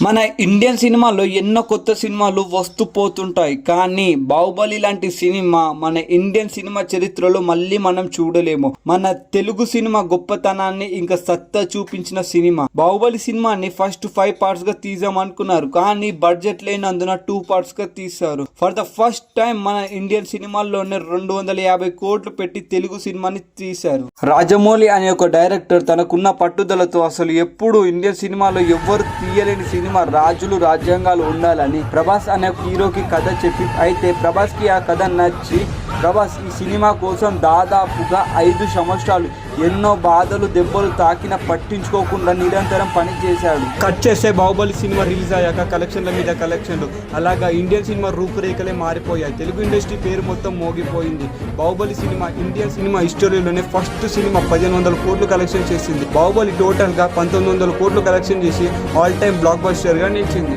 మన ఇండియన్ సినిమాలో ఎన్నో కొత్త సినిమాలు వస్తూ పోతుంటాయి, కానీ బాహుబలి లాంటి సినిమా మన ఇండియన్ సినిమా చరిత్రలో మళ్ళీ మనం చూడలేము. మన తెలుగు సినిమా గొప్పతనాన్ని ఇంకా సత్తా చూపించిన సినిమా. బాహుబలి సినిమాని ఫస్ట్ 5 parts గా తీసామనుకున్నారు, కానీ బడ్జెట్ లేనందున 2 parts గా తీశారు. ఫర్ ద ఫస్ట్ టైం మన ఇండియన్ సినిమాల్లోనే 250 కోట్లు పెట్టి తెలుగు సినిమాని తీశారు. రాజమౌళి అనే ఒక డైరెక్టర్ తనకున్న పట్టుదలతో అసలు ఎప్పుడు ఇండియన్ సినిమాలో ఎవ్వరు తీయలేని సినిమా రాజులు రాజ్యాంగాలు ఉండాలని ప్రభాస్ అనే హీరోకి కథ చెప్పి, అయితే ప్రభాస్ కి ఆ కథ నచ్చి ప్రభాస్ ఈ సినిమా కోసం దాదాపుగా 5 సంవత్సరాలు ఎన్నో బాధలు దెబ్బలు తాకిన పట్టించుకోకుండా నిరంతరం పని చేశాడు. కట్ చేస్తే బాహుబలి సినిమా రిలీజ్ అయ్యాక కలెక్షన్ల మీద కలెక్షన్లు, అలాగా ఇండియన్ సినిమా రూపురేఖలే మారిపోయాయి. తెలుగు ఇండస్ట్రీ పేరు మొత్తం మోగిపోయింది. బాహుబలి సినిమా ఇండియన్ సినిమా హిస్టరీలోనే ఫస్ట్ సినిమా 1500 కోట్లు కలెక్షన్ చేసింది. బాహుబలి టోటల్ గా 1900 కోట్లు కలెక్షన్ చేసి ఆల్ టైమ్ బ్లాక్ బస్టర్ గా నిలిచింది.